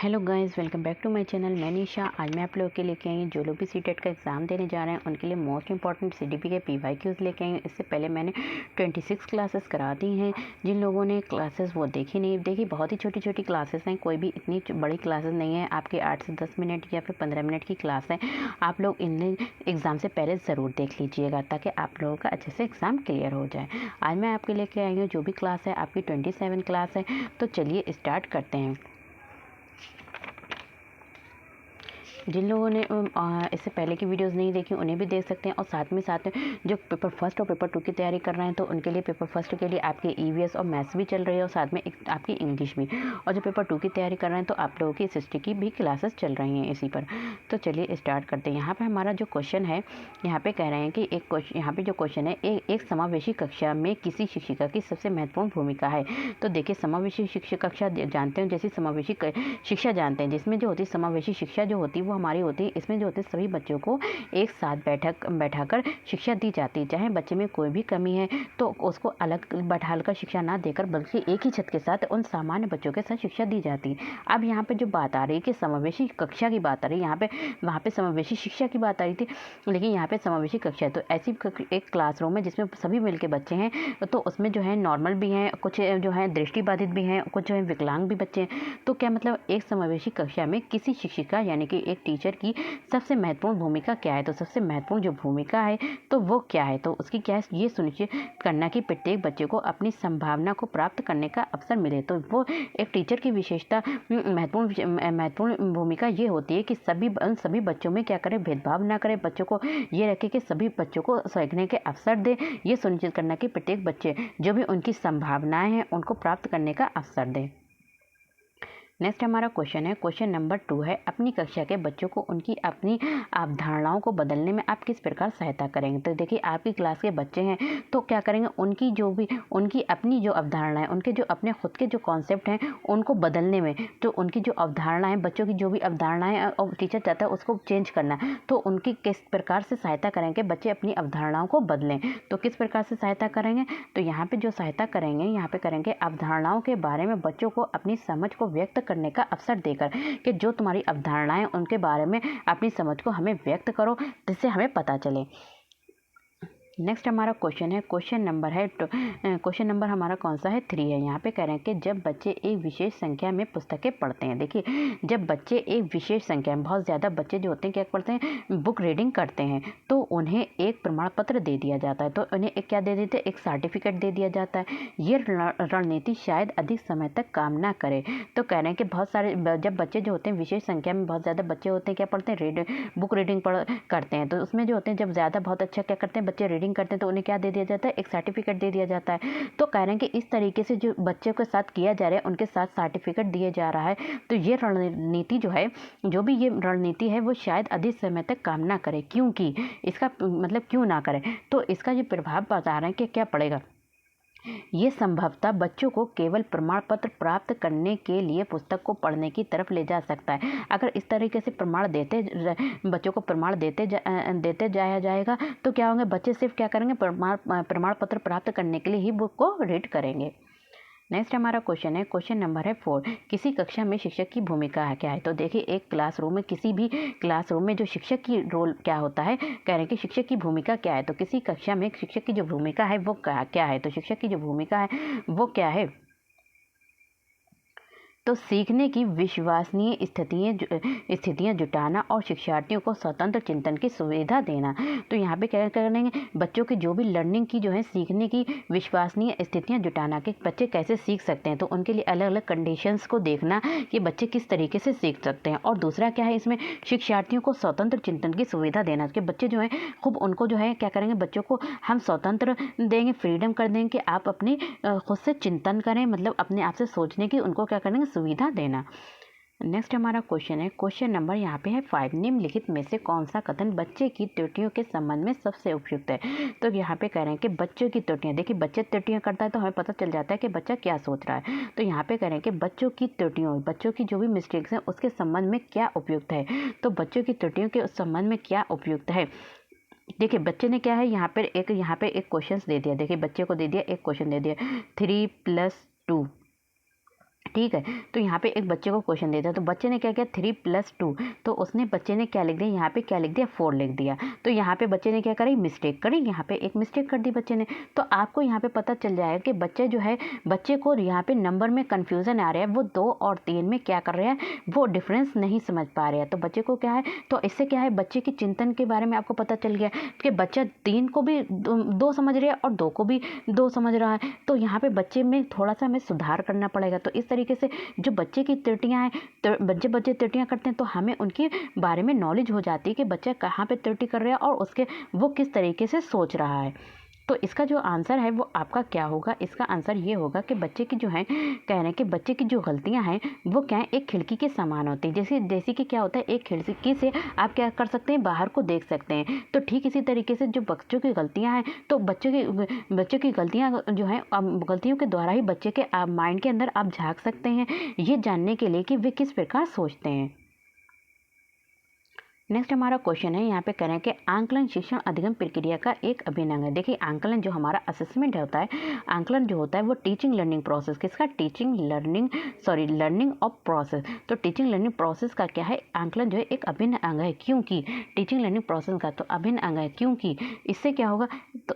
Hello guys, welcome back to my channel. मैं निशा। आज मैं आप लोगों के लेके आई हूँ जो लोग भी सीटेट का एग्ज़ाम देने जा रहे हैं उनके लिए मोस्ट इंपॉर्टेंट सीडीपी के पीवाईक्यूज लेके आई हूँ। इससे पहले मैंने 26 क्लासेस करा दी हैं। जिन लोगों ने क्लासेस वो देखी नहीं, देखी बहुत ही छोटी छोटी क्लासेस हैं, कोई भी इतनी बड़ी क्लासेस नहीं है। आपके 8 से 10 मिनट या फिर 15 मिनट की क्लास है। आप लोग इन एग्ज़ाम से पहले ज़रूर देख लीजिएगा ताकि आप लोगों का अच्छे से एग्ज़ाम क्लियर हो जाए। आज मैं आपके लेके आई हूँ जो भी क्लास है, आपकी 27 क्लास है। तो चलिए स्टार्ट करते हैं। जिन लोगों ने इससे पहले की वीडियोस नहीं देखी उन्हें भी देख सकते हैं, और साथ में जो पेपर फर्स्ट और पेपर 2 की तैयारी कर रहे हैं तो उनके लिए पेपर फर्स्ट के लिए आपके ईवीएस और मैथ्स भी चल रही है और साथ में आपकी इंग्लिश भी। और जो पेपर 2 की तैयारी कर रहे हैं तो आप लोगों की हिस्ट्री की भी क्लासेस चल रही हैं इसी पर। तो चलिए स्टार्ट करते हैं। यहाँ पर हमारा जो क्वेश्चन है, यहाँ पे कह रहे हैं कि यहाँ पे जो क्वेश्चन है, एक समावेशी कक्षा में किसी शिक्षिका की सबसे महत्वपूर्ण भूमिका है। तो देखिए, समावेशी शिक्षा कक्षा जानते हैं, जैसी समावेशी शिक्षा जानते हैं, जिसमें जो होती है समावेशी शिक्षा जो होती है वो हमारी होती है। इसमें जो होते हैं सभी बच्चों को एक साथ बैठाकर शिक्षा दी जाती है। चाहे बच्चे में कोई भी कमी है तो उसको अलग बैठाकर शिक्षा ना देकर बल्कि एक ही छत के साथ उन सामान्य बच्चों के साथ शिक्षा दी जाती है। अब यहाँ पे जो बात आ रही है कि समावेशी कक्षा की बात आ रही है, यहाँ पे वहाँ पे समावेशी शिक्षा की बात आ रही थी, लेकिन यहाँ पे समावेशी कक्षा है। तो ऐसी एक क्लासरूम है जिसमें सभी मिलकर बच्चे हैं। तो उसमें जो है नॉर्मल भी हैं, कुछ जो है दृष्टिबाधित भी हैं, कुछ जो है विकलांग भी बच्चे हैं। तो क्या मतलब, एक समावेशी कक्षा में किसी शिक्षिका यानी कि एक टीचर की सबसे महत्वपूर्ण भूमिका क्या है। तो सबसे महत्वपूर्ण जो भूमिका है तो वो क्या है, तो उसकी क्या है, ये सुनिश्चित करना कि प्रत्येक बच्चे को अपनी संभावना को प्राप्त करने का अवसर मिले। तो वो एक टीचर की विशेषता महत्वपूर्ण भूमिका ये होती है कि सभी बच्चों में क्या करें, भेदभाव ना करें, बच्चों को ये रखे कि सभी बच्चों को सीखने के अवसर दे। ये सुनिश्चित करना कि प्रत्येक बच्चे जो भी उनकी संभावनाएं हैं उनको प्राप्त करने का अवसर दें। नेक्स्ट हमारा क्वेश्चन है, क्वेश्चन नंबर 2 है, अपनी कक्षा के बच्चों को उनकी अपनी अवधारणाओं को बदलने में आप किस प्रकार सहायता करेंगे। तो देखिए, आपकी क्लास के बच्चे हैं तो क्या करेंगे, उनकी अपनी जो अवधारणाएं, उनके जो अपने खुद के जो कॉन्सेप्ट हैं उनको बदलने में, तो उनकी जो अवधारणाएं, बच्चों की जो भी अवधारणाएं और टीचर चाहता है उसको चेंज करना, तो उनकी किस प्रकार से सहायता करेंगे बच्चे अपनी अवधारणाओं को बदलें। तो किस प्रकार से सहायता करेंगे, तो यहाँ पे जो सहायता करेंगे, यहाँ पे करेंगे अवधारणाओं के बारे में बच्चों को अपनी समझ को व्यक्त करने का अवसर देकर कि जो तुम्हारी अवधारणाएं उनके बारे में अपनी समझ को हमें व्यक्त करो, जिससे हमें पता चले। नेक्स्ट हमारा क्वेश्चन है, क्वेश्चन नंबर हमारा कौन सा है, 3 है। यहाँ पे कह रहे हैं कि जब बच्चे एक विशेष संख्या में पुस्तकें पढ़ते हैं। देखिए, जब बच्चे एक विशेष संख्या में, बहुत ज़्यादा बच्चे जो होते हैं क्या पढ़ते हैं, बुक रीडिंग करते हैं, तो उन्हें एक प्रमाण पत्र दे दिया जाता है। तो उन्हें एक क्या दे देते हैं, एक सर्टिफिकेट दे दिया जाता है। ये रणनीति शायद अधिक समय तक काम ना करे। तो कह रहे हैं कि बहुत सारे जब बच्चे जो होते हैं विशेष संख्या में, बहुत ज़्यादा बच्चे होते हैं क्या पढ़ते हैं, बुक रीडिंग करते हैं। तो उसमें जो होते हैं जब ज़्यादा बहुत अच्छा क्या करते हैं बच्चे रीडिंग करते हैं तो उन्हें क्या दे दिया जाता है, एक सर्टिफिकेट दे दिया जाता है। तो कह रहे हैं कि इस तरीके से जो बच्चों के साथ किया जा रहा है उनके साथ सर्टिफिकेट दिए जा रहा है। तो ये रणनीति जो है, जो भी ये रणनीति है वो शायद अधिक समय तक काम ना करे। क्योंकि इसका मतलब क्यों ना करे, तो इसका जो प्रभाव बता रहे हैं कि क्या पड़ेगा, ये संभवतः बच्चों को केवल प्रमाण पत्र प्राप्त करने के लिए पुस्तक को पढ़ने की तरफ ले जा सकता है। अगर इस तरीके से बच्चों को प्रमाण देते जाया जाएगा तो क्या होंगे, बच्चे सिर्फ क्या करेंगे, प्रमाण पत्र प्राप्त करने के लिए ही बुक को रीड करेंगे। नेक्स्ट हमारा क्वेश्चन है, क्वेश्चन नंबर है 4, किसी कक्षा में शिक्षक की भूमिका है क्या है। तो देखिए, एक क्लासरूम में, किसी भी क्लासरूम में जो शिक्षक की रोल क्या होता है, कह रहे हैं कि शिक्षक की भूमिका क्या है। तो किसी कक्षा में शिक्षक की जो भूमिका है वो क्या है, तो शिक्षक की जो भूमिका है वो क्या है, तो सीखने की विश्वसनीय स्थितियाँ जुटाना और शिक्षार्थियों को स्वतंत्र चिंतन की सुविधा देना। तो यहाँ पे क्या करेंगे, बच्चों की जो भी लर्निंग की जो है, सीखने की विश्वसनीय स्थितियाँ जुटाना कि बच्चे कैसे सीख सकते हैं। तो उनके लिए अलग अलग कंडीशंस को देखना कि बच्चे किस तरीके से सीख सकते हैं। और दूसरा क्या है, इसमें शिक्षार्थियों को स्वतंत्र चिंतन की सुविधा देना कि बच्चे जो है खूब उनको जो है क्या करेंगे, बच्चों को हम स्वतंत्र देंगे, फ्रीडम कर देंगे कि आप अपने खुद से चिंतन करें, मतलब अपने आप से सोचने की उनको क्या करेंगे, सुविधा देना। नेक्स्ट हमारा क्वेश्चन है, क्वेश्चन नंबर यहाँ पे है 5, निम्नलिखित में से कौन सा कथन बच्चे की त्रुटियों के संबंध में सबसे उपयुक्त है। तो यहाँ पे कह रहे हैं कि बच्चों की त्रुटियाँ, देखिए बच्चे त्रुटियाँ करता है तो हमें पता चल जाता है कि बच्चा क्या सोच रहा है। तो यहाँ पे कह रहे हैं कि बच्चों की त्रुटियों, बच्चों की जो भी मिस्टेक्स हैं उसके संबंध में क्या उपयुक्त है। तो बच्चों की त्रुटियों के संबंध में क्या उपयुक्त है, देखिए बच्चे ने क्या है, यहाँ पे एक क्वेश्चन दे दिया। देखिए, बच्चे को दे दिया, एक क्वेश्चन दे दिया, 3 + 2 ठीक है। तो यहाँ पे एक बच्चे को क्वेश्चन देता है, तो बच्चे ने क्या किया 3 + 2, तो उसने बच्चे ने क्या लिख दिया, यहाँ पे क्या लिख दिया 4 लिख दिया। तो यहाँ पे बच्चे ने क्या करी, मिस्टेक करी, यहाँ पे एक मिस्टेक कर दी बच्चे ने। तो आपको यहाँ पे पता चल जाएगा कि बच्चे जो है, बच्चे को यहाँ पे नंबर में कन्फ्यूजन आ रहा है, वो 2 और 3 में क्या कर रहे हैं, वो डिफरेंस नहीं समझ पा रहे हैं। तो बच्चे को क्या है, तो इससे क्या है, बच्चे की चिंतन के बारे में आपको पता चल गया कि बच्चा 3 को भी 2 समझ रहा है और 2 को भी 2 समझ रहा है। तो यहाँ पे बच्चे में थोड़ा सा हमें सुधार करना पड़ेगा। तो इस तरीके से जो बच्चे की त्रुटियां हैं, तो बच्चे त्रुटियां करते हैं, तो हमें उनके बारे में नॉलेज हो जाती है कि बच्चा कहाँ पे त्रुटि कर रहा है और उसके वो किस तरीके से सोच रहा है। तो इसका जो आंसर है वो आपका क्या होगा, इसका आंसर ये होगा कि बच्चे की जो है, कह रहे हैं कि बच्चे की जो गलतियां हैं वो क्या है, एक खिड़की के समान होती है। जैसे कि क्या होता है, एक खिड़की से आप क्या कर सकते हैं, बाहर को देख सकते हैं। तो ठीक इसी तरीके से जो बच्चों की गलतियां हैं, तो बच्चों की गलतियां जो हैं, गलतियों के द्वारा ही बच्चे के माइंड के अंदर आप झांक सकते हैं, ये जानने के लिए कि वे किस प्रकार सोचते हैं। नेक्स्ट हमारा क्वेश्चन है, यहाँ पे कह रहे हैं कि आंकलन शिक्षण अधिगम प्रक्रिया का एक अभिन्न अंग है। देखिए आंकलन जो हमारा असेसमेंट होता है, आंकलन जो होता है वो टीचिंग लर्निंग प्रोसेस, किसका, लर्निंग ऑफ प्रोसेस। तो टीचिंग लर्निंग प्रोसेस का क्या है, आंकलन जो है एक अभिन्न अंग है। क्योंकि टीचिंग लर्निंग प्रोसेस का तो अभिन्न अंग है, क्योंकि इससे क्या होगा, तो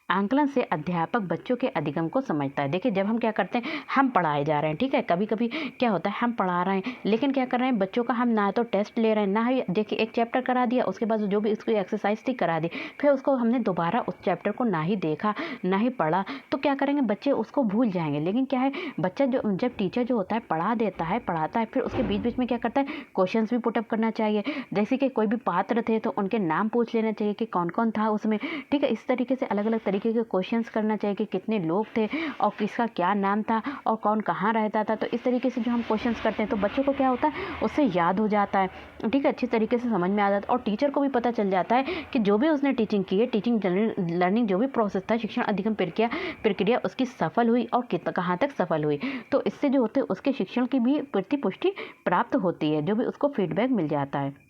आंकलन से अध्यापक बच्चों के अधिगम को समझता है। देखिए जब हम क्या करते हैं, हम पढ़ाए जा रहे हैं, ठीक है, कभी कभी क्या होता है, हम पढ़ा रहे हैं लेकिन क्या कर रहे हैं, बच्चों का हम ना तो टेस्ट ले रहे हैं, ना ही देखिए एक चैप्टर करा दिया, उसके बाद जो भी उसकी एक्सरसाइज थी करा दी, फिर उसको हमने दोबारा उस चैप्टर को ना ही देखा ना ही पढ़ा, तो क्या करेंगे, बच्चे उसको भूल जाएंगे। लेकिन क्या है, बच्चा जो जब टीचर जो होता है पढ़ा देता है, पढ़ाता है, फिर उसके बीच बीच में क्या करता है, क्वेश्चन भी पुटअप करना चाहिए। जैसे कि कोई भी पात्र थे तो उनके नाम पूछ लेना चाहिए कि कौन कौन था उसमें, ठीक है। इस तरीके से अलग अलग तरीके के क्वेश्चंस करना चाहिए कि कितने लोग थे और किसका क्या नाम था और कौन कहाँ रहता था। तो इस तरीके से जो हम क्वेश्चंस करते हैं तो बच्चों को क्या होता है, उससे याद हो जाता है, ठीक है, अच्छी तरीके से समझ में आ जाता है। और टीचर को भी पता चल जाता है कि जो भी उसने टीचिंग की है, टीचिंग लर्निंग जो भी प्रोसेस था, शिक्षण अधिगम प्रक्रिया उसकी सफल हुई और कहाँ तक सफल हुई। तो इससे जो होते हैं उसके शिक्षण की भी प्रतिपुष्टि प्राप्त होती है, जो भी उसको फीडबैक मिल जाता है।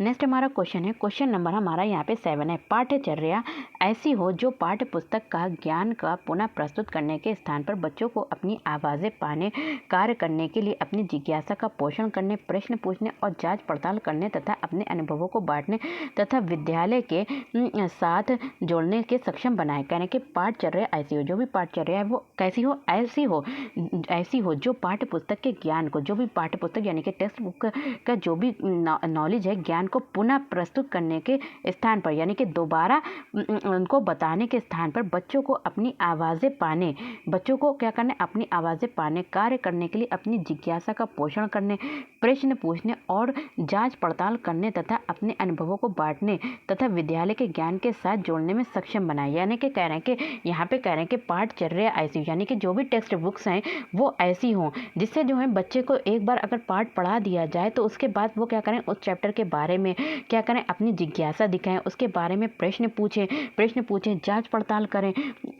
नेक्स्ट हमारा क्वेश्चन है, क्वेश्चन नंबर हमारा यहाँ पे 7 है। पाठ्यचर्या ऐसी हो जो पाठ्य पुस्तक का ज्ञान का पुनः प्रस्तुत करने के स्थान पर बच्चों को अपनी आवाज़ें पाने, कार्य करने के लिए अपनी जिज्ञासा का पोषण करने, प्रश्न पूछने और जांच पड़ताल करने तथा अपने अनुभवों को बांटने तथा विद्यालय के साथ जोड़ने के सक्षम बनाए। कहने के पाठ्यचर्या ऐसी हो, जो भी पाठ्यचर्या है वो कैसी हो, ऐसी हो जो पाठ्य पुस्तक के ज्ञान को, जो भी पाठ्य पुस्तक यानी कि टेक्स्ट बुक का जो भी नॉलेज है, ज्ञान को पुनः प्रस्तुत करने के स्थान पर, यानी कि दोबारा उनको बताने के स्थान पर बच्चों को अपनी आवाज़ें पाने, बच्चों को क्या करने, अपनी आवाज़ें पाने, कार्य करने के लिए अपनी जिज्ञासा का पोषण करने, प्रश्न पूछने और जांच पड़ताल करने तथा अपने अनुभवों को बांटने तथा विद्यालय के ज्ञान के साथ जोड़ने में सक्षम बनाए। यानी कि कह रहे हैं कि यहाँ पे कह रहे हैं कि पाठ्यचर्या ऐसी, यानी कि जो भी टेक्स्ट बुक्स हैं वो ऐसी हों जिससे जो है बच्चे को एक बार अगर पाठ पढ़ा दिया जाए तो उसके बाद वो क्या करें, उस चैप्टर के बारे में क्या करें, अपनी जिज्ञासा दिखाएं, उसके बारे में प्रश्न पूछें, जांच पड़ताल करें।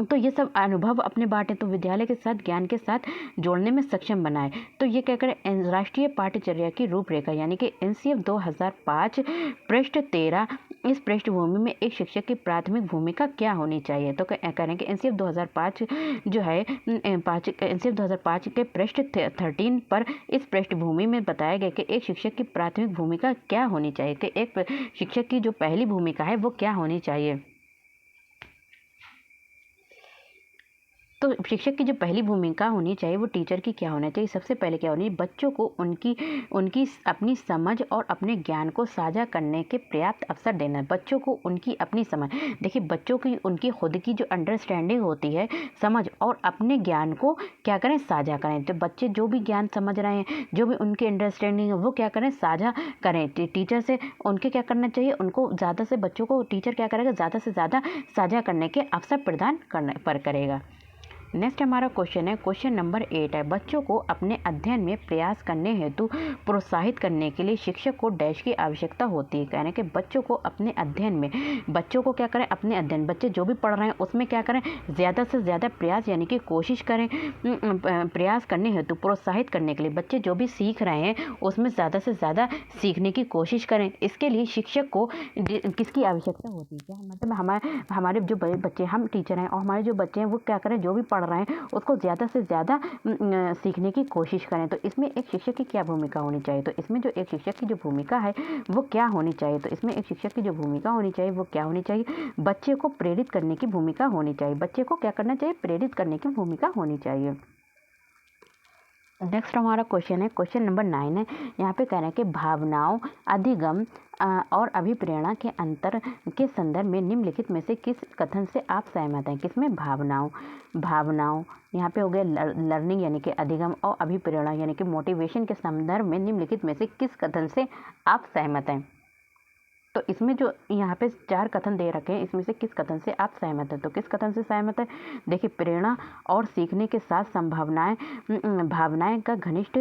तो ये सब अनुभव अपने बांटें, तो विद्यालय के साथ ज्ञान के साथ जोड़ने में सक्षम बनाए। तो ये क्या करें, राष्ट्रीय पाठ्यचर्या की रूपरेखा यानी कि NCF 2005 पृष्ठ 13, इस पृष्ठभूमि में एक शिक्षक की प्राथमिक भूमिका क्या होनी चाहिए। तो करें कि NCF 2005 जो है, NCF 2005 के पृष्ठ 13 पर इस पृष्ठभूमि में बताया गया कि एक शिक्षक की प्राथमिक भूमिका क्या होनी चाहिए, कि एक शिक्षक की जो पहली भूमिका है वो क्या होनी चाहिए। तो शिक्षक की जो पहली भूमिका होनी चाहिए वो टीचर की क्या होना चाहिए, सबसे पहले क्या होनी चाहिए, बच्चों को उनकी अपनी समझ और अपने ज्ञान को साझा करने के पर्याप्त अवसर देना। बच्चों को उनकी अपनी समझ, देखिए बच्चों की उनकी खुद की जो अंडरस्टैंडिंग होती है, समझ, और अपने ज्ञान को क्या करें, साझा करें। तो बच्चे जो भी ज्ञान समझ रहे हैं, जो भी उनकी अंडरस्टैंडिंग है वो क्या करें, साझा करें टीचर से। उनके क्या करना चाहिए, उनको ज़्यादा से बच्चों को टीचर क्या करेगा, ज़्यादा से ज़्यादा साझा करने के अवसर प्रदान करने पर करेगा। नेक्स्ट हमारा क्वेश्चन है, क्वेश्चन नंबर 8 है, बच्चों को अपने अध्ययन में प्रयास करने हेतु प्रोत्साहित करने के लिए शिक्षक को डैश की आवश्यकता होती है। कहने के बच्चों को अपने अध्ययन में, बच्चों को क्या करें, अपने अध्ययन, बच्चे जो भी पढ़ रहे हैं उसमें क्या करें, ज़्यादा से ज़्यादा प्रयास यानी कि कोशिश करें। प्रयास करने हेतु प्रोत्साहित करने के लिए बच्चे जो भी सीख रहे हैं उसमें ज़्यादा से ज़्यादा सीखने की कोशिश करें। इसके लिए शिक्षक को किसकी आवश्यकता होती है, क्या मतलब हमारे जो बड़े बच्चे, हम टीचर हैं और हमारे जो बच्चे हैं वो क्या करें, जो भी पढ़ रहे हैं उसको ज़्यादा से ज़्यादा सीखने की कोशिश करें। तो इसमें एक शिक्षक की क्या भूमिका होनी चाहिए, तो इसमें जो एक शिक्षक की जो भूमिका है वो क्या होनी चाहिए, तो इसमें एक शिक्षक की जो भूमिका होनी चाहिए वो क्या होनी चाहिए, बच्चे को प्रेरित करने की भूमिका होनी चाहिए। बच्चे को क्या करना चाहिए, प्रेरित करने की भूमिका होनी चाहिए। नेक्स्ट हमारा क्वेश्चन है, क्वेश्चन नंबर 9 है, यहाँ पे कह रहे हैं कि भावनाओं, अधिगम और अभिप्रेरणा के अंतर के संदर्भ में निम्नलिखित में से किस कथन से आप सहमत हैं। किसमें, भावनाओं यहाँ पे हो गया लर्निंग यानी कि अधिगम, और अभिप्रेरणा यानी कि मोटिवेशन के संदर्भ में निम्नलिखित में से किस कथन से आप सहमत हैं। तो इसमें जो यहाँ पे 4 कथन दे रखे हैं, इसमें से किस कथन से आप सहमत हैं, तो किस कथन से सहमत है। देखिए, प्रेरणा और सीखने के साथ भावनाएं का घनिष्ठ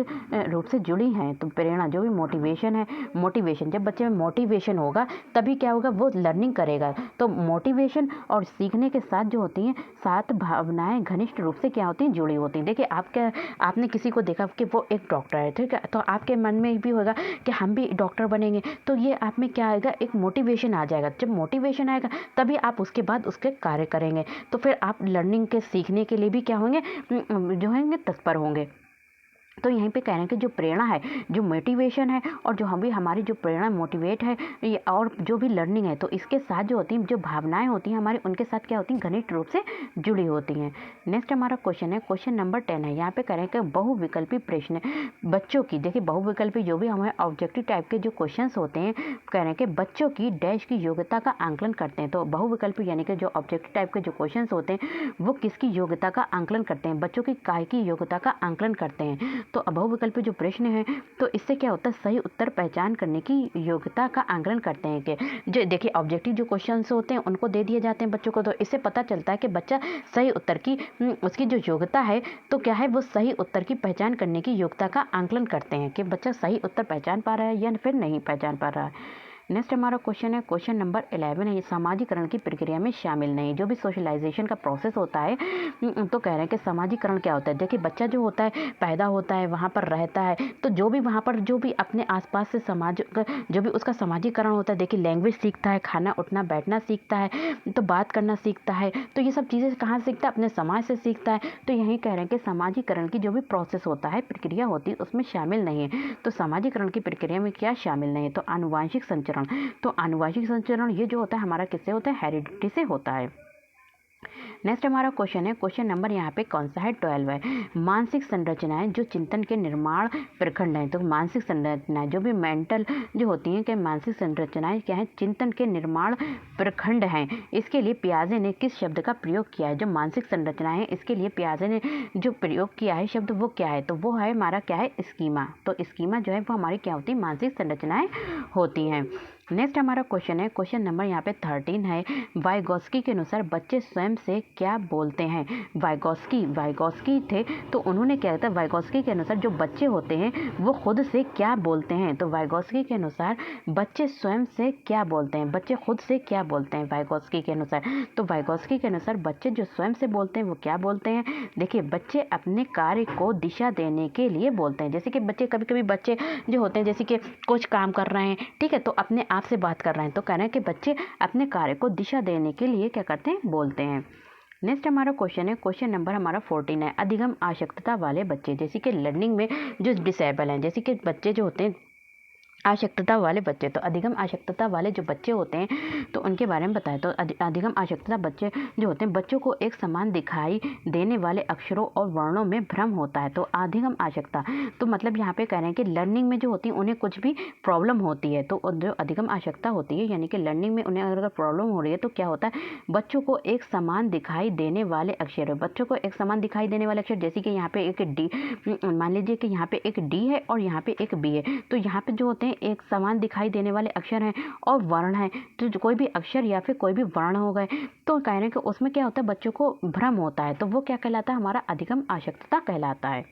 रूप से जुड़ी हैं। तो प्रेरणा जो भी मोटिवेशन है, मोटिवेशन जब बच्चे में मोटिवेशन होगा तभी क्या होगा, वो लर्निंग करेगा। तो मोटिवेशन और सीखने के साथ जो होती हैं, साथ भावनाएं घनिष्ठ रूप से क्या होती हैं, जुड़ी होती हैं। देखिए, आपने किसी को देखा कि वो एक डॉक्टर है, ठीक है, तो आपके मन में भी होगा कि हम भी डॉक्टर बनेंगे। तो ये आप में क्या आएगा, एक मोटिवेशन आ जाएगा। जब मोटिवेशन आएगा तभी आप उसके बाद उसके कार्य करेंगे। तो फिर आप लर्निंग के, सीखने के लिए भी क्या होंगे, जो होंगे तत्पर होंगे। तो यहीं पे कह रहे हैं कि जो प्रेरणा है, जो मोटिवेशन है, और जो हमारी जो प्रेरणा मोटिवेट है, ये और जो भी लर्निंग है, तो इसके साथ जो होती हैं, जो भावनाएं होती हैं हमारी, उनके साथ क्या होती हैं, घनिष्ठ रूप से जुड़ी होती हैं। नेक्स्ट हमारा क्वेश्चन है, क्वेश्चन नंबर 10 है, यहाँ पे कह रहे हैं कि बहुविकल्पी प्रश्न बच्चों की, देखिए बहुविकल्पी जो भी हमारे ऑब्जेक्टिव टाइप के जो क्वेश्चन होते हैं, कह रहे हैं कि बच्चों की डैश की योग्यता का आंकलन करते हैं। तो बहुविकल्पी यानी कि जो ऑब्जेक्टिव टाइप के जो क्वेश्चन होते हैं वो किसकी योग्यता का आंकलन करते हैं, बच्चों की काय की योग्यता का आंकलन करते हैं। तो बहुविकल्पी जो प्रश्न है, तो इससे क्या होता है, सही उत्तर पहचान करने की योग्यता का आंकलन करते हैं। कि जो देखिए ऑब्जेक्टिव जो क्वेश्चंस होते हैं उनको दे दिए जाते हैं बच्चों को, तो इससे पता चलता है कि बच्चा सही उत्तर की, उसकी जो योग्यता है तो क्या है, वो सही उत्तर की पहचान करने की योग्यता का आंकलन करते हैं कि बच्चा सही उत्तर पहचान पा रहा है या फिर नहीं पहचान पा रहा है। नेक्स्ट हमारा क्वेश्चन है, क्वेश्चन नंबर 11 है, ये सामाजिकरण की प्रक्रिया में शामिल नहीं, जो भी सोशलाइजेशन का प्रोसेस होता है, तो कह रहे हैं कि सामाजिकरण क्या होता है। देखिए, बच्चा जो होता है, पैदा होता है, वहाँ पर रहता है, तो जो भी वहाँ पर जो भी अपने आसपास से समाज, जो भी उसका सामाजिकरण होता है, देखिए लैंग्वेज सीखता है, खाना उठना बैठना सीखता है, तो बात करना सीखता है, तो ये सब चीज़ें कहाँ सीखता है, अपने समाज से सीखता है। तो यही कह रहे हैं कि सामाजिकरण की जो भी प्रोसेस होता है, प्रक्रिया होती है, उसमें शामिल नहीं है। तो सामाजिकरण की प्रक्रिया में क्या शामिल नहीं है, तो आनुवांशिक संचरण। तो आनुवांशिक संचरण ये जो होता है हमारा किससे होता है, हेरिडिटी से होता है। नेक्स्ट हमारा क्वेश्चन है, क्वेश्चन नंबर यहाँ पे कौन सा है, 12 है, मानसिक संरचनाएं जो चिंतन के निर्माण प्रखंड हैं। तो मानसिक संरचनाएं जो भी मेंटल जो होती हैं, कि मानसिक संरचनाएं क्या है, चिंतन के निर्माण प्रखंड हैं। इसके लिए पियाजे ने किस शब्द का प्रयोग किया है, जो मानसिक संरचनाएं है इसके लिए पियाजे ने जो प्रयोग किया है शब्द, वो क्या है, तो वो है हमारा क्या है, स्कीमा। तो स्कीमा जो है वो हमारी क्या होती है, मानसिक संरचनाएं होती हैं। नेक्स्ट हमारा क्वेश्चन है, क्वेश्चन नंबर यहाँ पे 13 है, वाइगोस्की के अनुसार बच्चे स्वयं से क्या बोलते हैं। वाइगोस्की थे, तो उन्होंने क्या कहता है, वाइगोस्की के अनुसार जो बच्चे होते हैं वो खुद से क्या बोलते हैं। तो वाइगोस्की के अनुसार बच्चे स्वयं से क्या बोलते हैं, बच्चे खुद से क्या बोलते हैं वाइगोस्की के अनुसार। तो वाइगोस्की के अनुसार बच्चे जो स्वयं से बोलते हैं वो क्या बोलते हैं। देखिए, बच्चे अपने कार्य को दिशा देने के लिए बोलते हैं। जैसे कि बच्चे कभी कभी बच्चे जो होते हैं, जैसे कि कुछ काम कर रहे हैं, ठीक है, तो अपने आप से बात कर रहे हैं, तो कह रहे हैं कि बच्चे अपने कार्य को दिशा देने के लिए क्या करते हैं, बोलते हैं। नेक्स्ट हमारा क्वेश्चन है, क्वेश्चन नंबर हमारा 14 है, अधिगम आवश्यकता वाले बच्चे। जैसे कि लर्निंग में जो डिसेबल हैं, जैसे कि बच्चे जो होते हैं आवश्यकता वाले बच्चे, तो अधिगम आवश्यकता वाले जो बच्चे होते हैं तो उनके बारे में बताएं। तो अधिगम आवश्यकता बच्चे जो होते हैं, बच्चों को एक समान दिखाई देने वाले अक्षरों और वर्णों में भ्रम होता है। तो अधिगम आवश्यकता, तो मतलब यहाँ पे कह रहे हैं कि लर्निंग में जो होती है उन्हें कुछ भी प्रॉब्लम होती है, तो जो अधिगम आवश्यकता होती है यानी कि लर्निंग में उन्हें अगर प्रॉब्लम हो रही है तो क्या होता है, बच्चों को एक समान दिखाई देने वाले अक्षर, बच्चों को एक समान दिखाई देने वाले अक्षर, जैसे कि यहाँ पे एक डी, मान लीजिए कि यहाँ पे एक डी है और यहाँ पे एक बी है, तो यहाँ पे जो होते हैं एक समान दिखाई देने वाले अक्षर हैं और वर्ण हैं, तो कोई भी अक्षर या फिर कोई भी वर्ण हो गए तो कह रहे हैं कि उसमें क्या होता है, बच्चों को भ्रम होता है, तो वो क्या कहलाता है, हमारा अधिगम अशक्तता कहलाता है।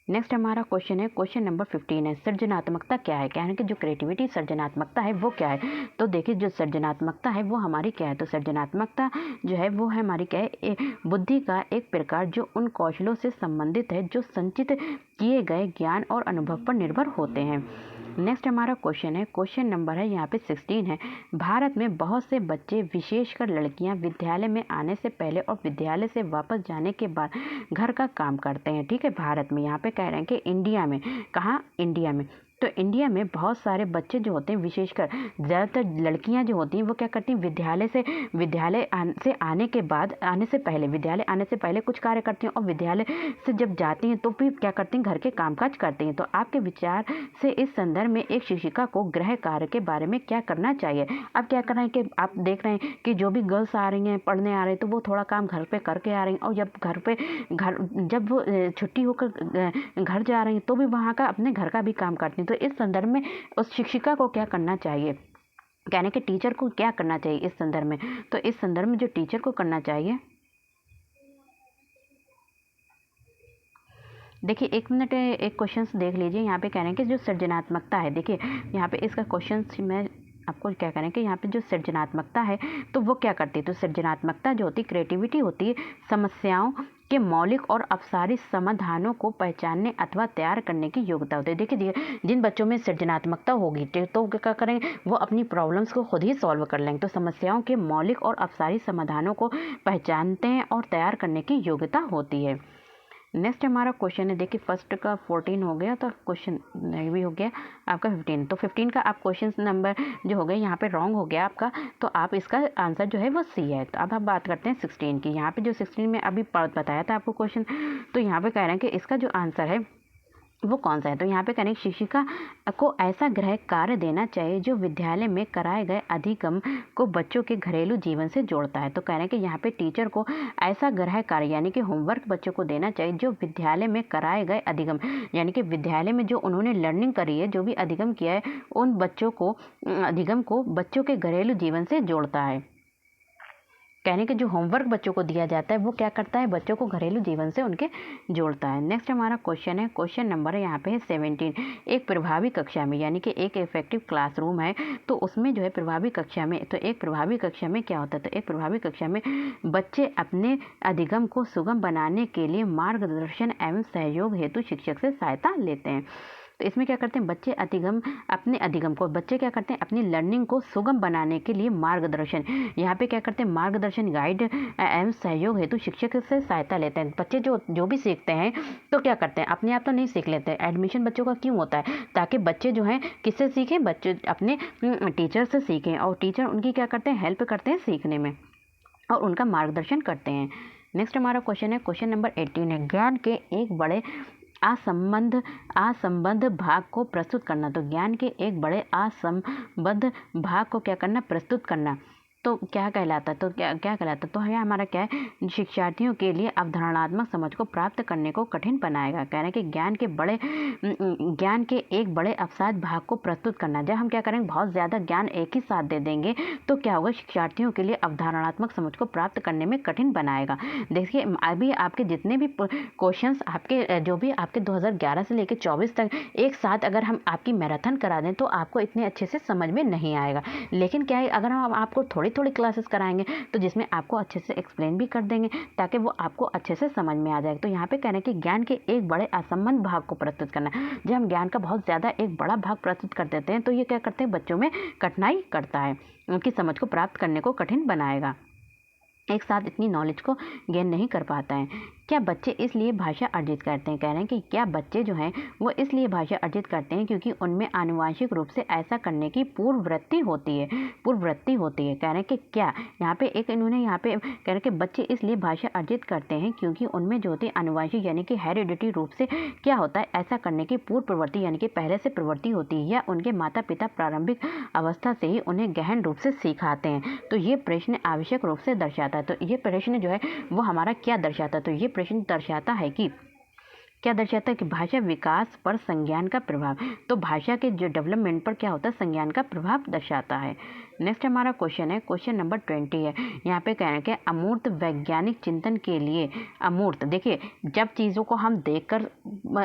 नेक्स्ट हमारा क्वेश्चन है, क्वेश्चन नंबर 15 है, सृजनात्मकता क्या है। क्या है कि जो क्रिएटिविटी सृजनात्मकता है वो क्या है। तो देखिए जो सृजनात्मकता है वो हमारी क्या है, तो सृजनात्मकता जो है वो है हमारी क्या है, बुद्धि का एक प्रकार जो उन कौशलों से संबंधित है जो संचित किए गए ज्ञान और अनुभव पर निर्भर होते हैं। नेक्स्ट हमारा क्वेश्चन है, क्वेश्चन नंबर है यहाँ पे 16 है, भारत में बहुत से बच्चे विशेषकर लड़कियां विद्यालय में आने से पहले और विद्यालय से वापस जाने के बाद घर का काम करते हैं। ठीक है, भारत में, यहाँ पे कह रहे हैं कि इंडिया में, कहाँ, इंडिया में, तो इंडिया में बहुत सारे बच्चे जो होते हैं, विशेषकर ज़्यादातर लड़कियां जो होती हैं वो क्या करती हैं, विद्यालय से आने के बाद, आने से पहले, विद्यालय आने से पहले कुछ कार्य करती हैं और विद्यालय से जब जाती हैं तो भी क्या करती हैं, घर के कामकाज करती हैं। तो आपके विचार से इस संदर्भ में एक शिक्षिका को गृह कार्य के बारे में क्या करना चाहिए। अब क्या कर रहे हैं कि आप देख रहे हैं कि जो भी गर्ल्स आ रही हैं, पढ़ने आ रही हैं, तो वो थोड़ा काम घर पे करके आ रही हैं, और जब वो छुट्टी होकर घर जा रही हैं तो भी वहाँ का अपने घर का भी काम करती हैं। तो इस संदर्भ में उस शिक्षिका को क्या करना चाहिए, कहने के टीचर को क्या करना चाहिए इस संदर्भ में। तो इस संदर्भ में जो टीचर को करना चाहिए, देखिए एक मिनट, एक क्वेश्चन देख लीजिए। यहाँ पे कह रहे हैं कि जो सृजनात्मकता है, देखिए यहाँ पे इसका क्वेश्चन मैं आपको क्या करें कि यहाँ पे जो सृजनात्मकता है तो वो क्या करती है, तो सृजनात्मकता जो होती है, क्रिएटिविटी होती है, समस्याओं के मौलिक और अपसारी समाधानों को पहचानने अथवा तैयार करने की योग्यता होती है। देखिए जिन बच्चों में सृजनात्मकता होगी तो क्या करेंगे, वो अपनी प्रॉब्लम्स को खुद ही सॉल्व कर लेंगे। तो समस्याओं के मौलिक और अपसारी समाधानों को पहचानते हैं और तैयार करने की योग्यता होती है। नेक्स्ट हमारा क्वेश्चन है, देखिए फर्स्ट का 14 हो गया, तो क्वेश्चन भी हो गया आपका 15। तो 15 का आप क्वेश्चन नंबर जो हो गया यहाँ पे रॉन्ग हो गया आपका, तो आप इसका आंसर जो है वो सी है। तो अब हम बात करते हैं 16 की। यहाँ पे जो 16 में अभी बताया था आपको क्वेश्चन, तो यहाँ पे कह रहे हैं कि इसका जो आंसर है वो कौन सा है। तो यहाँ पे करें, शिक्षिका को ऐसा गृह कार्य देना चाहिए जो विद्यालय में कराए गए अधिगम को बच्चों के घरेलू जीवन से जोड़ता है। तो कह रहे हैं कि यहाँ पे टीचर को ऐसा गृह कार्य यानी कि होमवर्क बच्चों को देना चाहिए जो विद्यालय में कराए गए अधिगम, यानी कि विद्यालय में जो उन्होंने लर्निंग करी है, जो भी अधिगम किया है, उन अधिगम को बच्चों के घरेलू जीवन से जोड़ता है। कहने के जो होमवर्क बच्चों को दिया जाता है वो क्या करता है, बच्चों को घरेलू जीवन से उनके जोड़ता है। नेक्स्ट हमारा क्वेश्चन है, क्वेश्चन नंबर है यहाँ पे है 17। एक प्रभावी कक्षा में, यानी कि एक इफेक्टिव क्लासरूम है, तो उसमें जो है प्रभावी कक्षा में, तो एक प्रभावी कक्षा में क्या होता है, तो एक प्रभावी कक्षा में बच्चे अपने अधिगम को सुगम बनाने के लिए मार्गदर्शन एवं सहयोग हेतु शिक्षक से सहायता लेते हैं। तो इसमें क्या करते हैं, बच्चे अपने अधिगम को, बच्चे क्या करते हैं, अपनी लर्निंग को सुगम बनाने के लिए मार्गदर्शन, यहाँ पे क्या करते हैं, मार्गदर्शन, गाइड एवं सहयोग हेतु शिक्षक से सहायता लेते हैं। बच्चे जो भी सीखते हैं तो क्या करते हैं, अपने आप तो नहीं सीख लेते। एडमिशन बच्चों का क्यों होता है, ताकि बच्चे जो हैं किससे सीखें, बच्चे अपने टीचर से सीखें, और टीचर उनकी क्या करते हैं, हेल्प करते हैं सीखने में और उनका मार्गदर्शन करते हैं। नेक्स्ट हमारा क्वेश्चन है, क्वेश्चन नंबर 18 है, ज्ञान के एक बड़े असंबद्ध भाग को प्रस्तुत करना। तो ज्ञान के एक बड़े असंबद्ध भाग को क्या करना, प्रस्तुत करना, तो क्या कहलाता है, तो क्या कहलाता है, तो यह हमारा क्या है, शिक्षार्थियों के लिए अवधारणात्मक समझ को प्राप्त करने को कठिन बनाएगा। कह रहे हैं कि ज्ञान के एक बड़े अवसाद भाग को प्रस्तुत करना। जब हम क्या करेंगे, बहुत ज़्यादा ज्ञान एक ही साथ दे देंगे तो क्या होगा, शिक्षार्थियों के लिए अवधारणात्मक समझ को प्राप्त करने में कठिन बनाएगा। देखिए अभी आपके जितने भी क्वेश्चन आपके जो भी आपके 2011 से लेकर 24 तक एक साथ अगर हम आपकी मैराथन करा दें तो आपको इतने अच्छे से समझ में नहीं आएगा। लेकिन क्या है, अगर हम आपको थोड़ी क्लासेस कराएंगे तो जिसमें आपको अच्छे से एक्सप्लेन भी कर देंगे ताकि वो आपको अच्छे से समझ में आ जाए। तो यहाँ पे कह रहे हैं कि ज्ञान के एक बड़े असंबद्ध भाग को प्रस्तुत करना। जब हम ज्ञान का बहुत ज़्यादा एक बड़ा भाग प्रस्तुत कर देते हैं तो ये क्या करते हैं, बच्चों में कठिनाई करता है, उनकी समझ को प्राप्त करने को कठिन बनाएगा, एक साथ इतनी नॉलेज को गेन नहीं कर पाता है। क्या बच्चे इसलिए भाषा अर्जित करते हैं, कह रहे हैं कि क्या बच्चे जो हैं वो इसलिए भाषा अर्जित करते हैं क्योंकि उनमें आनुवांशिक रूप से ऐसा करने की पूर्ववृत्ति होती है। कह रहे हैं कि क्या, यहाँ पे एक इन्होंने यहाँ पे कह रहे हैं कि बच्चे इसलिए भाषा अर्जित करते हैं क्योंकि उनमें जो होती है आनुवांशिक यानी कि हेरिडिटी रूप से क्या होता है, ऐसा करने की पूर्व प्रवृत्ति यानी कि पहले से प्रवृत्ति होती है, या उनके माता पिता प्रारंभिक अवस्था से ही उन्हें गहन रूप से सिखाते हैं। तो ये प्रश्न आवश्यक रूप से दर्शाता है। तो ये प्रश्न जो है वो हमारा क्या दर्शाता है, तो ये प्रश्न दर्शाता है कि क्या दर्शाता है कि भाषा विकास पर संज्ञान का प्रभाव। तो भाषा के जो डेवलपमेंट पर क्या होता है, संज्ञान का प्रभाव दर्शाता है। नेक्स्ट हमारा क्वेश्चन है, क्वेश्चन नंबर 20 है। यहाँ पे कह रहे हैं कि अमूर्त वैज्ञानिक चिंतन के लिए अमूर्त, देखिए जब चीज़ों को हम देखकर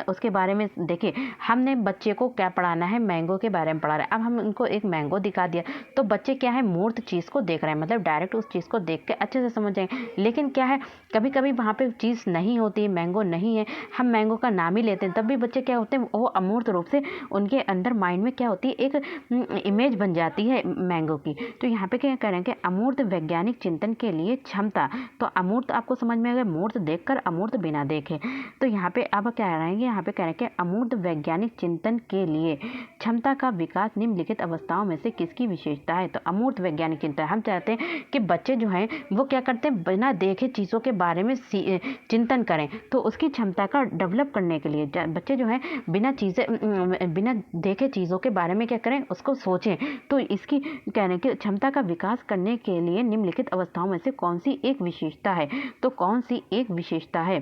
उसके बारे में, देखिए हमने बच्चे को क्या पढ़ाना है, मैंगो के बारे में पढ़ा रहे हैं। अब हम उनको एक मैंगो दिखा दिया तो बच्चे क्या है, मूर्त चीज़ को देख रहे हैं, मतलब डायरेक्ट उस चीज़ को देख के अच्छे से समझ जाएंगे। लेकिन क्या है, कभी कभी वहाँ पे चीज़ नहीं होती, मैंगो नहीं है, हम मैंगो का नाम ही लेते हैं, तब भी बच्चे क्या होते हैं, वो अमूर्त रूप से उनके अंदर माइंड में क्या होती है, एक इमेज बन जाती है मैंगो की। तो यहाँ पे क्या करें कि अमूर्त वैज्ञानिक चिंतन के लिए क्षमता, तो अमूर्त आपको समझ में आ गया, मूर्त देखकर अमूर्त बिना देखे। तो यहाँ पे अब क्या रहेंगे, यहाँ पे कह रहे हैं कि अमूर्त वैज्ञानिक चिंतन के लिए क्षमता का विकास निम्नलिखित अवस्थाओं में से किसकी विशेषता है। तो अमूर्त वैज्ञानिक चिंतन, हम चाहते हैं कि बच्चे जो हैं वो क्या करते हैं, बिना देखे चीज़ों के बारे में चिंतन करें। तो उसकी क्षमता का डेवलप करने के लिए बच्चे जो हैं बिना देखे चीज़ों के बारे में क्या करें, उसको सोचें। तो इसकी कहने की क्षमता का विकास करने के लिए निम्नलिखित अवस्थाओं में से कौन सी एक विशेषता है। तो कौन सी एक विशेषता है,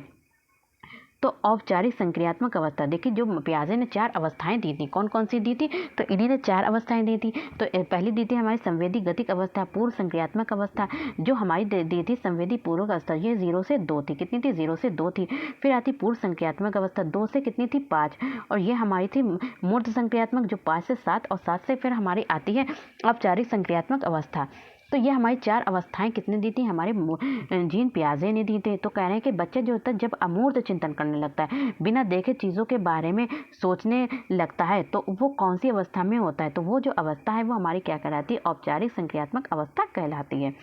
तो औपचारिक संक्रियात्मक अवस्था। देखिए जो पियाजे ने 4 अवस्थाएं दी थी, कौन कौन सी दी थी, तो इन्हीं ने 4 अवस्थाएं दी थी। तो पहली दी थी हमारी संवेदी गतिक अवस्था, पूर्व संक्रियात्मक अवस्था, जो हमारी दी थी संवेदी पूर्वक अवस्था, ये 0 से 2 थी। कितनी थी, 0 से 2 थी। फिर आती पूर्व संक्रियात्मक अवस्था, 2 से कितनी थी, 5। और ये हमारी थी मूर्त संक्रियात्मक, जो 5 से 7, और 7 से फिर हमारी आती है औपचारिक संक्रियात्मक अवस्था। तो ये हमारी 4 अवस्थाएं कितने दी थी, हमारे जीन पियाजे ने दी थी। तो कह रहे हैं कि बच्चा जो होता है जब अमूर्त चिंतन करने लगता है, बिना देखे चीज़ों के बारे में सोचने लगता है, तो वो कौन सी अवस्था में होता है, तो वो जो अवस्था है वो हमारी क्या कहलाती है, औपचारिक संक्रियात्मक अवस्था कहलाती है।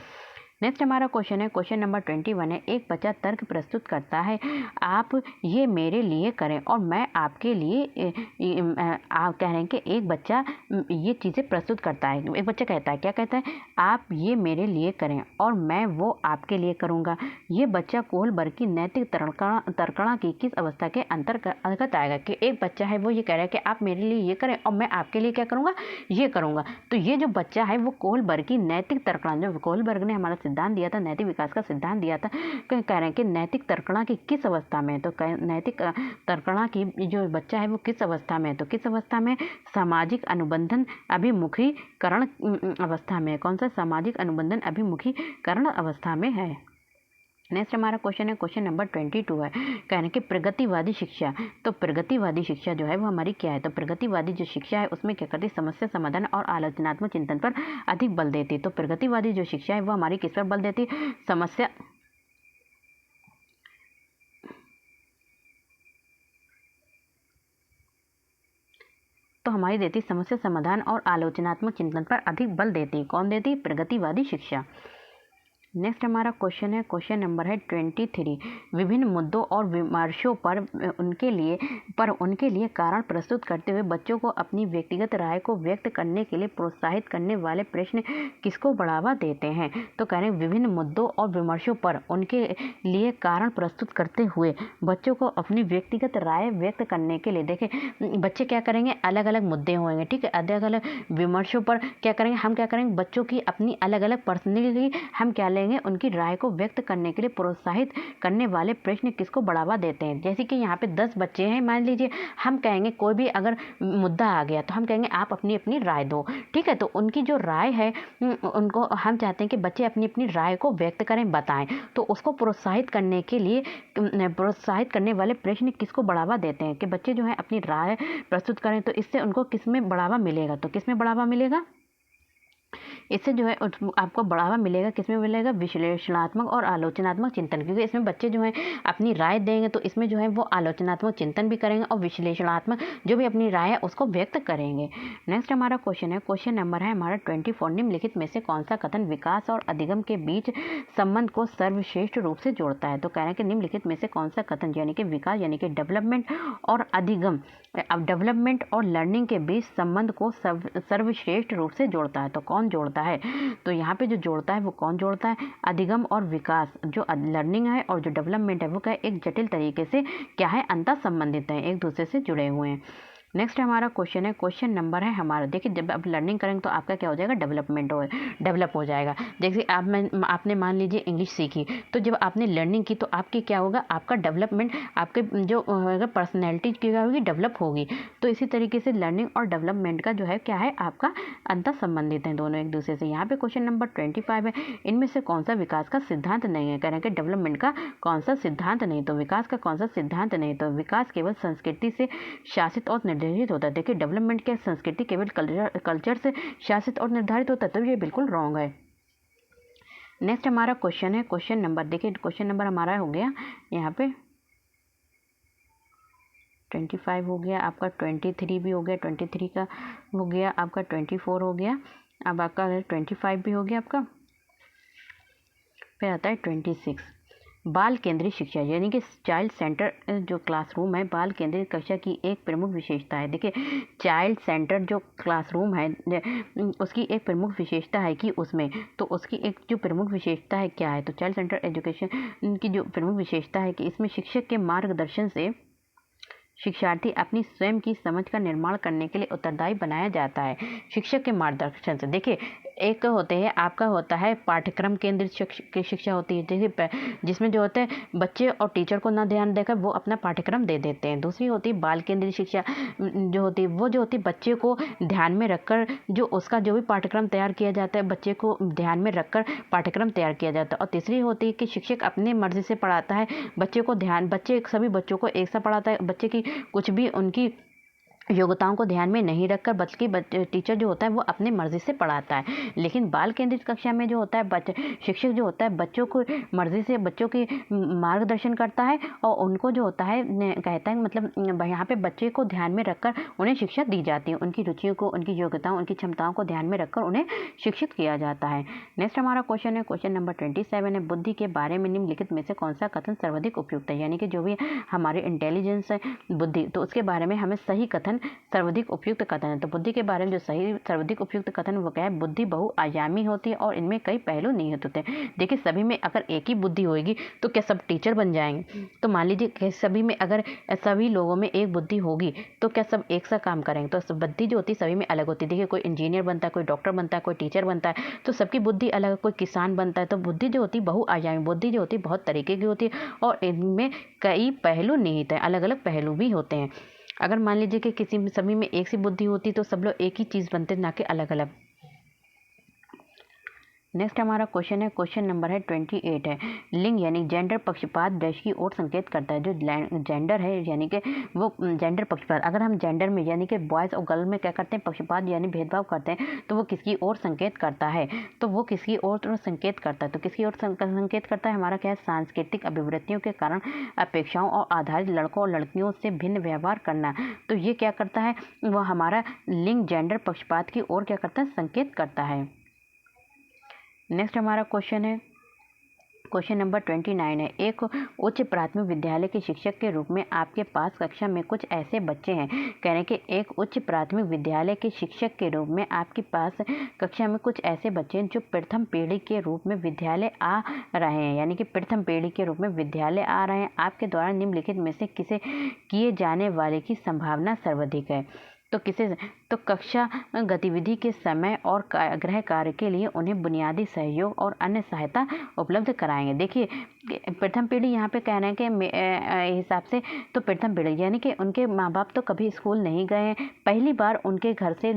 नेक्स्ट हमारा क्वेश्चन है, क्वेश्चन नंबर 21 है। एक बच्चा तर्क प्रस्तुत करता है, आप ये मेरे लिए करें और मैं आपके लिए, आप कह रहे हैं कि एक बच्चा ये चीज़ें प्रस्तुत करता है। एक बच्चा कहता है, क्या कहता है, आप ये मेरे लिए करें और मैं वो आपके लिए करूँगा। ये बच्चा कोहलबर्ग की नैतिक तर्कणा की किस अवस्था के अंतर्गत आएगा। कि एक बच्चा है वो ये कह रहा है कि आप मेरे लिए ये करें और मैं आपके लिए क्या करूँगा, ये करूँगा। तो ये जो बच्चा है वो कोहलबर्ग की नैतिक तर्कणा, जो कोहलबर्ग ने हमारा सिद्धांत दिया था, नैतिक विकास का सिद्धांत दिया था, कह रहे हैं कि नैतिक तर्कणा की किस अवस्था में। तो नैतिक तर्कणा की जो बच्चा है वो किस अवस्था में, तो किस अवस्था में, सामाजिक अनुबंधन अभिमुखीकरण अवस्था में। कौन सा, सामाजिक अनुबंधन अभिमुखीकरण अवस्था में है। नेक्स्ट हमारा क्वेश्चन है, क्वेश्चन नंबर 22 है। कह रहे हैं कि प्रगतिवादी शिक्षा, तो प्रगतिवादी शिक्षा जो है वो हमारी क्या है। तो प्रगतिवादी जो शिक्षा है उसमें क्या करती है, समस्या समाधान और आलोचनात्मक चिंतन पर अधिक बल देती है। तो प्रगतिवादी जो शिक्षा है वो हमारी किस पर बल देती है, समस्या तो हमारी देती समस्या समाधान और आलोचनात्मक चिंतन पर अधिक बल देती है। कौन देती है, प्रगतिवादी शिक्षा। नेक्स्ट हमारा क्वेश्चन है, क्वेश्चन नंबर है 23। विभिन्न मुद्दों और विमर्शों पर उनके लिए कारण प्रस्तुत करते हुए बच्चों को अपनी व्यक्तिगत राय को व्यक्त करने के लिए प्रोत्साहित करने वाले प्रश्न किसको बढ़ावा देते हैं। तो कह रहे हैं विभिन्न मुद्दों और विमर्शों पर उनके लिए कारण प्रस्तुत करते हुए बच्चों को अपनी व्यक्तिगत राय व्यक्त करने के लिए, देखें बच्चे क्या करेंगे, अलग अलग मुद्दे होंगे, ठीक है, अलग अलग विमर्शों पर क्या करेंगे, हम क्या करेंगे, बच्चों की अपनी अलग अलग पर्सनली हम क्या लेंगे, उनकी राय को व्यक्त करने के लिए प्रोत्साहित करने वाले प्रश्न किसको बढ़ावा देते हैं। जैसे कि यहाँ पे 10 बच्चे हैं, मान लीजिए, हम कहेंगे कोई भी अगर मुद्दा आ गया तो हम कहेंगे आप अपनी अपनी राय दो, ठीक है। तो उनकी जो राय है उनको हम चाहते हैं कि बच्चे अपनी अपनी राय को व्यक्त करें, बताएं। तो उसको प्रोत्साहित करने के लिए प्रोत्साहित करने वाले प्रश्न किसको बढ़ावा देते हैं, कि बच्चे जो है अपनी राय प्रस्तुत करें। तो इससे उनको किस में बढ़ावा मिलेगा, तो किस में बढ़ावा मिलेगा, इससे जो है आपको बढ़ावा मिलेगा, किसमें मिलेगा, विश्लेषणात्मक और आलोचनात्मक चिंतन। क्योंकि इसमें बच्चे जो है अपनी राय देंगे तो इसमें जो है वो आलोचनात्मक चिंतन भी करेंगे और विश्लेषणात्मक जो भी अपनी राय है उसको व्यक्त करेंगे। नेक्स्ट हमारा क्वेश्चन है, क्वेश्चन नंबर है हमारा 24। निम्नलिखित में से कौन सा कथन विकास और अधिगम के बीच संबंध को सर्वश्रेष्ठ रूप से जोड़ता है। तो कह रहे हैं कि निम्नलिखित में से कौन सा कथन, यानी कि विकास यानी कि डेवलपमेंट और अधिगम, अब डेवलपमेंट और लर्निंग के बीच संबंध को सर्वश्रेष्ठ रूप से जोड़ता है। तो कौन जोड़ता है, तो यहाँ पे जो जोड़ता है वो कौन जोड़ता है, अधिगम और विकास, जो लर्निंग है और जो डेवलपमेंट है वो क्या एक जटिल तरीके से क्या है, अंतर संबंधित है, एक दूसरे से जुड़े हुए हैं। नेक्स्ट हमारा क्वेश्चन है, क्वेश्चन नंबर है हमारा, देखिए जब आप लर्निंग करेंगे तो आपका क्या हो जाएगा, डेवलप हो जाएगा। देखिए आपने मान लीजिए इंग्लिश सीखी, तो जब आपने लर्निंग की तो आपकी क्या होगा, आपका डेवलपमेंट, आपके जो पर्सनैलिटी क्या होगी, डेवलप होगी। तो इसी तरीके से लर्निंग और डेवलपमेंट का जो है क्या है, आपका अंतर संबंधित है दोनों एक दूसरे से। यहाँ पे क्वेश्चन नंबर 25 है, इनमें से कौन सा विकास का सिद्धांत नहीं है, कह रहे हैं कि डेवलपमेंट का कौन सा सिद्धांत नहीं, तो विकास का कौन सा सिद्धांत नहीं, तो विकास केवल संस्कृति से शासित और निर्धारित होता है। देखिए डेवलपमेंट क्या, संस्कृति केवल कल्चर से शासित और निर्धारित होता है, तो ये बिल्कुल रॉन्ग है। नेक्स्ट हमारा क्वेश्चन है, क्वेश्चन नंबर, देखिए क्वेश्चन नंबर हमारा हो गया यहाँ पे 25 हो गया आपका, 23 भी हो गया, 23 का हो गया आपका, 24 हो गया, अब आपका 25 भी हो गया आपका। फिर आता है 26, बाल केंद्रित शिक्षा, यानी कि चाइल्ड सेंटर जो क्लासरूम है, बाल केंद्रित कक्षा की एक प्रमुख विशेषता है। देखिए चाइल्ड सेंटर जो क्लासरूम है उसकी एक प्रमुख विशेषता है कि उसमें, तो उसकी एक जो प्रमुख विशेषता है क्या है, तो चाइल्ड सेंटर एजुकेशन की जो प्रमुख विशेषता है कि इसमें शिक्षक के मार्गदर्शन से शिक्षार्थी अपनी स्वयं की समझ का निर्माण करने के लिए उत्तरदायी बनाया जाता है। शिक्षक के मार्गदर्शन से, देखिए एक होते हैं आपका होता है पाठ्यक्रम केंद्रित शिक्षा होती है, जैसे जिसमें जो होते हैं बच्चे और टीचर को ना ध्यान देकर वो अपना पाठ्यक्रम दे देते हैं। दूसरी होती है बाल केंद्रित शिक्षा, जो होती है वो जो होती है बच्चे को ध्यान में रखकर जो उसका जो भी पाठ्यक्रम तैयार किया जाता है, बच्चे को ध्यान में रखकर पाठ्यक्रम तैयार किया जाता है। और तीसरी होती है कि शिक्षक अपनी मर्जी से पढ़ाता है, बच्चे को सभी बच्चों को एक साथ पढ़ाता है, बच्चे की कुछ भी उनकी योग्यताओं को ध्यान में नहीं रखकर, बल्कि टीचर जो होता है वो अपनी मर्जी से पढ़ाता है। लेकिन बाल केंद्रित कक्षा में जो होता है शिक्षक जो होता है बच्चों को मर्जी से बच्चों की मार्गदर्शन करता है और उनको जो होता है कहता है, मतलब यहाँ पे बच्चे को ध्यान में रखकर उन्हें शिक्षा दी जाती है, उनकी रुचियों को, उनकी योग्यताओं, उनकी क्षमताओं को ध्यान में रखकर उन्हें शिक्षित किया जाता है। नेक्स्ट हमारा क्वेश्चन है, क्वेश्चन नंबर 27 है, बुद्धि के बारे में निम्नलिखित में से कौन सा कथन सर्वाधिक उपयुक्त है, यानी कि जो भी हमारे इंटेलिजेंस है बुद्धि, तो उसके बारे में हमें सही कथन सर्वाधिक उपयुक्त कथन है। तो बुद्धि के बारे में जो सही सर्वाधिक उपयुक्त कथन वो क्या है, बुद्धि बहुआयामी होती है और इनमें कई पहलू निहित होते हैं। देखिए सभी में अगर एक ही बुद्धि होगी तो क्या सब टीचर बन जाएंगे, तो मान लीजिए कि सभी में अगर सभी लोगों में एक बुद्धि होगी तो क्या सब एक सा काम करेंगे, तो बुद्धि जो होती है सभी में अलग होती है। देखिए कोई इंजीनियर बनता है, कोई डॉक्टर बनता है, कोई टीचर बनता है, तो सबकी बुद्धि अलग है, कोई किसान बनता है। तो बुद्धि जो होती है बहुआयामी, बुद्धि जो होती है बहुत तरीके की होती है और इनमें कई पहलू निहित हैं, अलग अलग पहलू भी होते हैं। अगर मान लीजिए कि किसी में सभी में एक सी बुद्धि होती तो सब लोग एक ही चीज़ बनते, ना कि अलग अलग। नेक्स्ट हमारा क्वेश्चन है, क्वेश्चन नंबर है 28 है, लिंग यानी जेंडर पक्षपात देश की ओर संकेत करता है। जो जेंडर है यानी कि वो जेंडर पक्षपात, अगर हम जेंडर में यानी कि बॉयज़ और गर्ल में क्या करते हैं, पक्षपात यानी भेदभाव करते हैं, तो वो किसकी ओर संकेत करता है, तो वो किसकी ओर संकेत करता है, तो किसकी ओर संकेत करता है, हमारा क्या है, सांस्कृतिक अभिवृत्तियों के कारण अपेक्षाओं और आधारित लड़कों और लड़कियों से भिन्न व्यवहार करना। तो ये क्या करता है, वो हमारा लिंग जेंडर पक्षपात की ओर क्या करता है, संकेत करता है। नेक्स्ट हमारा क्वेश्चन है, क्वेश्चन नंबर 29 है, एक उच्च प्राथमिक विद्यालय के शिक्षक के रूप में आपके पास कक्षा में कुछ ऐसे बच्चे हैं, कह रहे हैं कि एक उच्च प्राथमिक विद्यालय के शिक्षक के रूप में आपके पास कक्षा में कुछ ऐसे बच्चे हैं जो प्रथम पीढ़ी के रूप में विद्यालय आ रहे हैं, यानी कि प्रथम पीढ़ी के रूप में विद्यालय आ रहे हैं। आपके द्वारा निम्नलिखित में से किसे किए जाने वाले की संभावना सर्वाधिक है, तो कक्षा गतिविधि के समय और गृह कार्य के लिए उन्हें बुनियादी सहयोग और अन्य सहायता उपलब्ध कराएंगे। देखिए प्रथम पीढ़ी यहाँ पे कह रहे हैं कि हिसाब से, तो प्रथम पीढ़ी यानी कि उनके माँ बाप तो कभी स्कूल नहीं गए हैं, पहली बार उनके घर से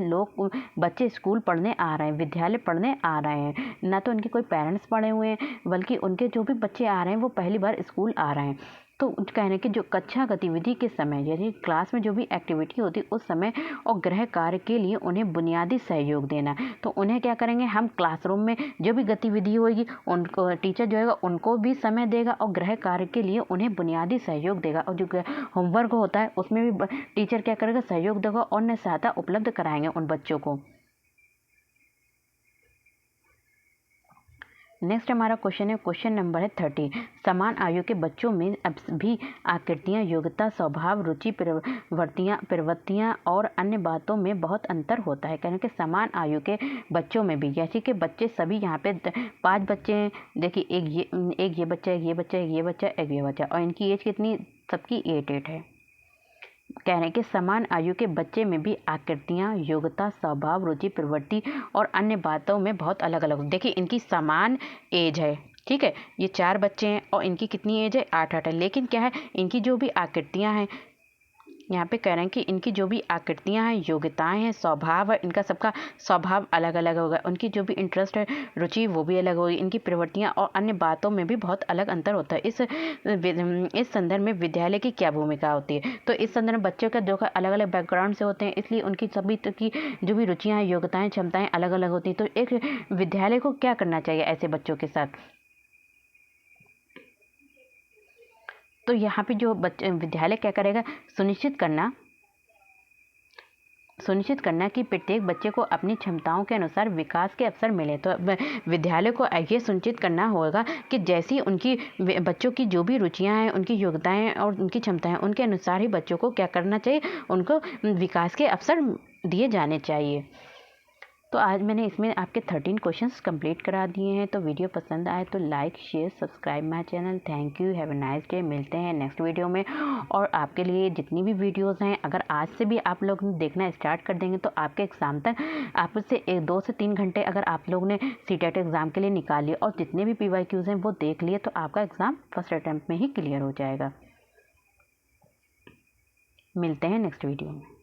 बच्चे स्कूल पढ़ने आ रहे हैं, विद्यालय पढ़ने आ रहे हैं, ना तो उनके कोई पेरेंट्स पढ़े हुए हैं, बल्कि उनके जो भी बच्चे आ रहे हैं वो पहली बार स्कूल आ रहे हैं। तो कहने कि जो कक्षा गतिविधि के समय यानी क्लास में जो भी एक्टिविटी होती है उस समय और गृह कार्य के लिए उन्हें बुनियादी सहयोग देना। तो उन्हें क्या करेंगे, हम क्लासरूम में जो भी गतिविधि होगी उनको टीचर जो है उनको भी समय देगा और गृह कार्य के लिए उन्हें बुनियादी सहयोग देगा, और जो होमवर्क होता है उसमें भी टीचर क्या करेगा, सहयोग देगा और अन्य सहायता उपलब्ध कराएंगे उन बच्चों को। नेक्स्ट हमारा क्वेश्चन है, क्वेश्चन नंबर है 30, समान आयु के बच्चों में अब भी आकृतियाँ, योग्यता, स्वभाव, रुचि, प्रवृत्तियाँ और अन्य बातों में बहुत अंतर होता है। कहने के समान आयु के बच्चों में भी, जैसे कि बच्चे सभी यहाँ पे 5 बच्चे हैं, देखिए एक ये बच्चा, एक ये बच्चा, एक ये बच्चा, एक ये बच्चा, और इनकी एज कितनी, सबकी 8 है। कह रहे हैं कि समान आयु के बच्चे में भी आकृतियाँ, योग्यता, स्वभाव, रुचि, प्रवृत्ति और अन्य बातों में बहुत अलग अलग। देखिए इनकी समान एज है, ठीक है, ये 4 बच्चे हैं और इनकी कितनी एज है, 8 है। लेकिन क्या है, इनकी जो भी आकृतियाँ हैं, यहाँ पे कह रहे हैं कि इनकी जो भी आकृतियाँ हैं, योग्यताएं हैं, स्वभाव है, इनका सबका स्वभाव अलग अलग होगा। उनकी जो भी इंटरेस्ट है, रुचि, वो भी अलग होगी। इनकी प्रवृत्तियाँ और अन्य बातों में भी बहुत अलग अंतर होता है। इस संदर्भ में विद्यालय की क्या भूमिका होती है? तो इस संदर्भ में बच्चों का जो अलग अलग बैकग्राउंड से होते हैं, इसलिए उनकी सभी की जो भी रुचियाँ, योग्यताएं, क्षमताएं अलग अलग होती हैं। तो एक विद्यालय को क्या करना चाहिए ऐसे बच्चों के साथ? तो यहाँ पे जो विद्यालय क्या करेगा, सुनिश्चित करना कि प्रत्येक बच्चे को अपनी क्षमताओं के अनुसार विकास के अवसर मिले। तो विद्यालय को ये सुनिश्चित करना होगा कि जैसी उनकी बच्चों की जो भी रुचियां हैं, उनकी योग्यताएं और उनकी क्षमताएं, उनके अनुसार ही बच्चों को क्या करना चाहिए, उनको विकास के अवसर दिए जाने चाहिए। तो आज मैंने इसमें आपके 13 क्वेश्चंस कंप्लीट करा दिए हैं। तो वीडियो पसंद आए तो like, share, subscribe my channel. Thank you, have a nice day. मिलते हैं नेक्स्ट वीडियो में। और आपके लिए जितनी भी वीडियोस हैं, अगर आज से भी आप लोग देखना स्टार्ट कर देंगे तो आपके एग्ज़ाम तक आपसे 2 से 3 घंटे अगर आप लोग ने सीटेट एग्ज़ाम के लिए निकाल लिए और जितने भी PYQs हैं वो देख लिए, तो आपका एग्ज़ाम फर्स्ट अटैम्प्ट में ही क्लियर हो जाएगा। मिलते हैं नेक्स्ट वीडियो में।